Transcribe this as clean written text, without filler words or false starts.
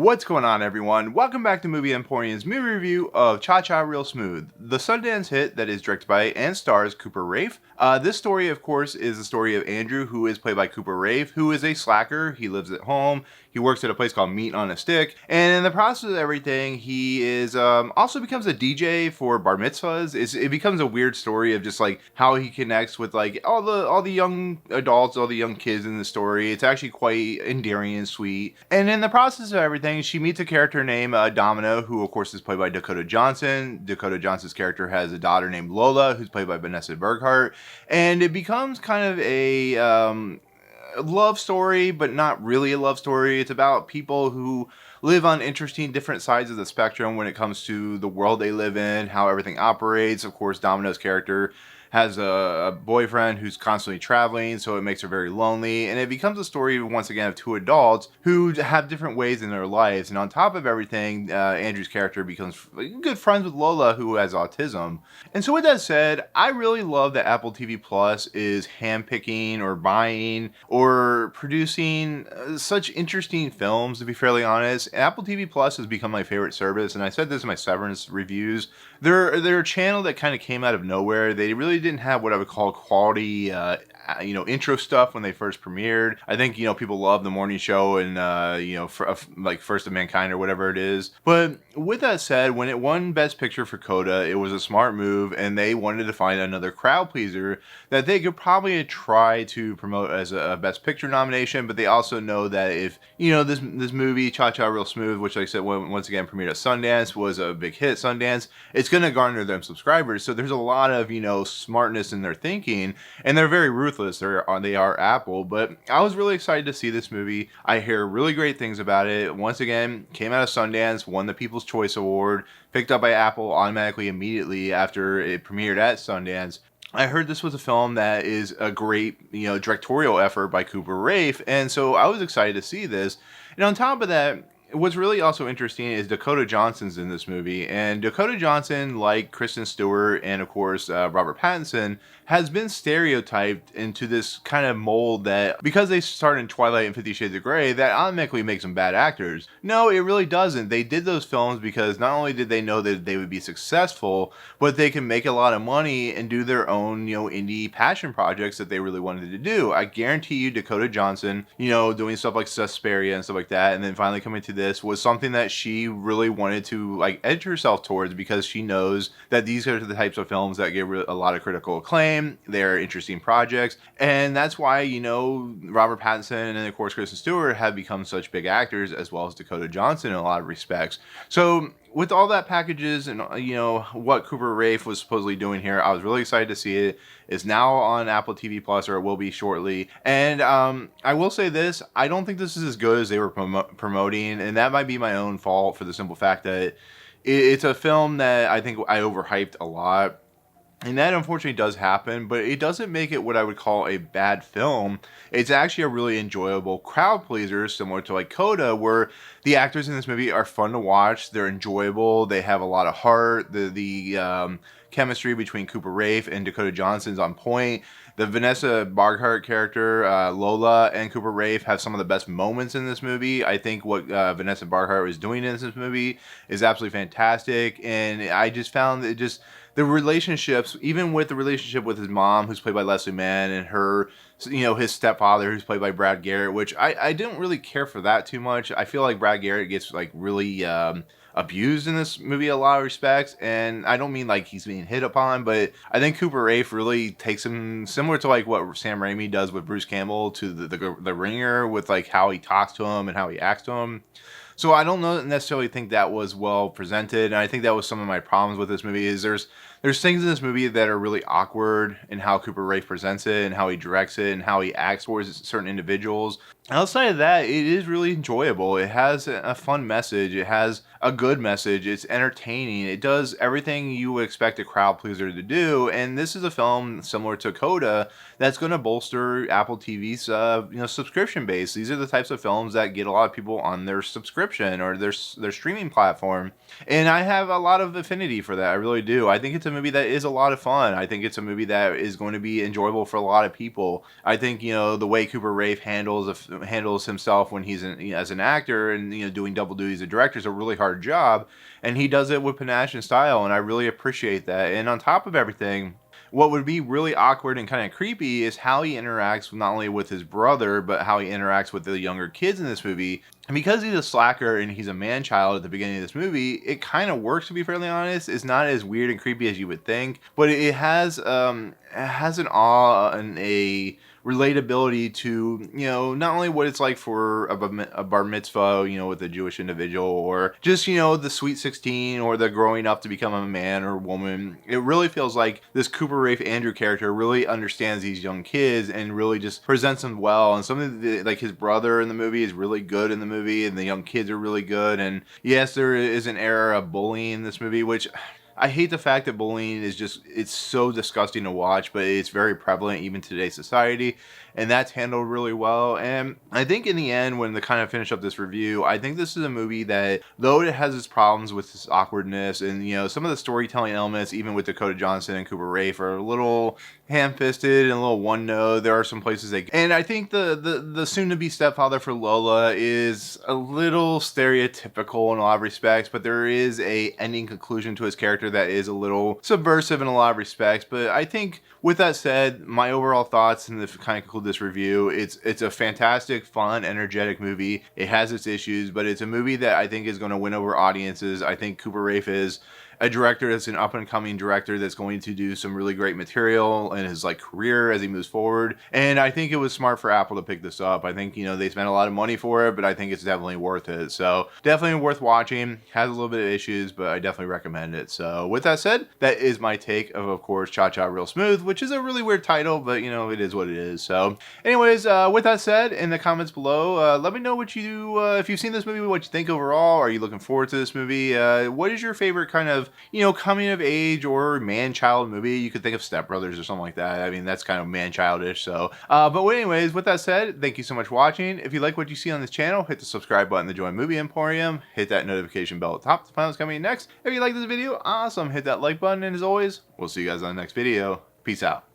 What's going on, everyone? Welcome back to Movie Emporium's movie review of Cha-Cha Real Smooth, the Sundance hit that is directed by and stars Cooper Raiff. This story, of course, is the story of Andrew, who is played by Cooper Raiff, who is a slacker. He lives at home. He works at a place called Meat on a Stick, and in the process of everything, he is also becomes a DJ for bar mitzvahs. It becomes a weird story of just like how he connects with like all the young adults, all the young kids in the story. It's actually quite endearing and sweet. And in the process of everything, she meets a character named Domino, who of course is played by Dakota Johnson. Dakota Johnson's character has a daughter named Lola, who's played by Vanessa Burghardt, and it becomes kind of a love story, but not really a love story. It's about people who live on interesting different sides of the spectrum when it comes to the world they live in, how everything operates. Of course, Domino's character has a boyfriend who's constantly traveling, so it makes her very lonely, and it becomes a story once again of two adults who have different ways in their lives. And on top of everything, Andrew's character becomes good friends with Lola, who has autism. And so with that said, I really love that Apple TV Plus is handpicking or buying or producing such interesting films, to be fairly honest. Apple TV Plus has become my favorite service, and I said this in my Severance reviews. They're a channel that kind of came out of nowhere. They really didn't have what I would call quality intro stuff when they first premiered. I think people love the morning show and like First of Mankind or whatever it is. But with that said, when it won Best Picture for Coda, it was a smart move, and they wanted to find another crowd pleaser that they could probably try to promote as a Best Picture nomination. But they also know that if this movie Cha-Cha Real Smooth, which like I said once again premiered at Sundance, was a big hit at Sundance, it's going to garner them subscribers. So there's a lot of smartness in their thinking, and they're very ruthless. They are Apple. But I was really excited to see this movie. I hear really great things about it. Once again, came out of Sundance, won the People's Choice Award, picked up by Apple automatically immediately after it premiered at Sundance. I heard this was a film that is a great, directorial effort by Cooper Raiff, and so I was excited to see this. And on top of that, what's really also interesting is Dakota Johnson's in this movie, and Dakota Johnson, like Kristen Stewart and of course Robert Pattinson, has been stereotyped into this kind of mold that because they starred in Twilight and 50 Shades of Grey, that automatically makes them bad actors. No, it really doesn't. They did those films because not only did they know that they would be successful, but they can make a lot of money and do their own, indie passion projects that they really wanted to do. I guarantee you Dakota Johnson, doing stuff like Suspiria and stuff like that, and then finally coming to this was something that she really wanted to edge herself towards, because she knows that these are the types of films that get a lot of critical acclaim. They're interesting projects, and that's why Robert Pattinson and of course Kristen Stewart have become such big actors, as well as Dakota Johnson in a lot of respects. So with all that packages and what Cooper Raiff was supposedly doing here, I was really excited to see it. It's now on Apple TV Plus, or it will be shortly. And I will say this: I don't think this is as good as they were promoting, and that might be my own fault for the simple fact that it's a film that I think I overhyped a lot. And that unfortunately does happen, but it doesn't make it what I would call a bad film. It's actually a really enjoyable crowd pleaser, similar to Coda, where the actors in this movie are fun to watch. They're enjoyable. They have a lot of heart. The chemistry between Cooper Raiff and Dakota Johnson's on point. The Vanessa Burghardt character, Lola, and Cooper Raiff have some of the best moments in this movie. I think what Vanessa Burghardt was doing in this movie is absolutely fantastic, and I just found that the relationships, even with the relationship with his mom, who's played by Leslie Mann, and her, his stepfather, who's played by Brad Garrett, which I didn't really care for that too much. I feel like Brad Garrett gets really abused in this movie in a lot of respects, and I don't mean he's being hit upon, but I think Cooper Raiff really takes him similar to what Sam Raimi does with Bruce Campbell to the Ringer, with how he talks to him and how he acts to him. So I don't necessarily think that was well presented, and I think that was some of my problems with this movie. Is there's things in this movie that are really awkward in how Cooper Raiff presents it and how he directs it and how he acts towards certain individuals. Outside of that, it is really enjoyable. It has a fun message. It has a good message. It's entertaining. It does everything you would expect a crowd pleaser to do. And this is a film similar to Coda that's going to bolster Apple TV's subscription base. These are the types of films that get a lot of people on their subscription subscription or their streaming platform. And I have a lot of affinity for that. I really do. I think it's a movie that is a lot of fun. I think it's a movie that is going to be enjoyable for a lot of people. I think, you know, the way Cooper Raiff handles himself when he's as an actor and, you know, doing double duty as a director is a really hard job, and he does it with panache and style, and I really appreciate that. And on top of everything, what would be really awkward and kind of creepy is how he interacts not only with his brother, but how he interacts with the younger kids in this movie. And because he's a slacker and he's a man child at the beginning of this movie, it kind of works, to be fairly honest. It's not as weird and creepy as you would think, but it has an awe and a relatability to, you know, not only what it's like for a bar mitzvah, you know, with a Jewish individual, or just, you know, the Sweet 16 or the growing up to become a man or woman. It really feels like this Cooper Raiff Andrew character really understands these young kids and really just presents them well. And something that, like, his brother in the movie is really good in the movie, and the young kids are really good. And yes, there is an era of bullying in this movie, which I hate the fact that bullying is just, it's so disgusting to watch, but it's very prevalent even in today's society, and that's handled really well. And I think in the end, when to kind of finish up this review, I think this is a movie that, though it has its problems with its awkwardness and, you know, some of the storytelling elements, even with Dakota Johnson and Cooper Raiff, are a little ham-fisted and a little one-note. There are some places and I think the soon-to-be stepfather for Lola is a little stereotypical in a lot of respects, but there is a ending conclusion to his character that is a little subversive in a lot of respects. But I think, with that said, my overall thoughts, and to kind of conclude this review, it's a fantastic, fun, energetic movie. It has its issues, but it's a movie that I think is going to win over audiences. I think Cooper Raiff is a director that's an up-and-coming director that's going to do some really great material in his career as he moves forward. And I think it was smart for Apple to pick this up. I think, you know, they spent a lot of money for it, but I think it's definitely worth it. So definitely worth watching. Has a little bit of issues, but I definitely recommend it. So with that said, that is my take of course, Cha Cha Real Smooth, which is a really weird title, but, you know, it is what it is. So anyways, with that said, in the comments below, let me know what you, if you've seen this movie, what you think overall. Are you looking forward to this movie? What is your favorite kind of, you know, coming of age or man-child movie? You could think of Step Brothers or something like that. I mean, that's kind of man-childish. So, but anyways, with that said, thank you so much for watching. If you like what you see on this channel, hit the subscribe button to join Movie Emporium. Hit that notification bell at the top to find out what's coming next. If you like this video, awesome. Hit that like button, and as always, we'll see you guys on the next video. Peace out.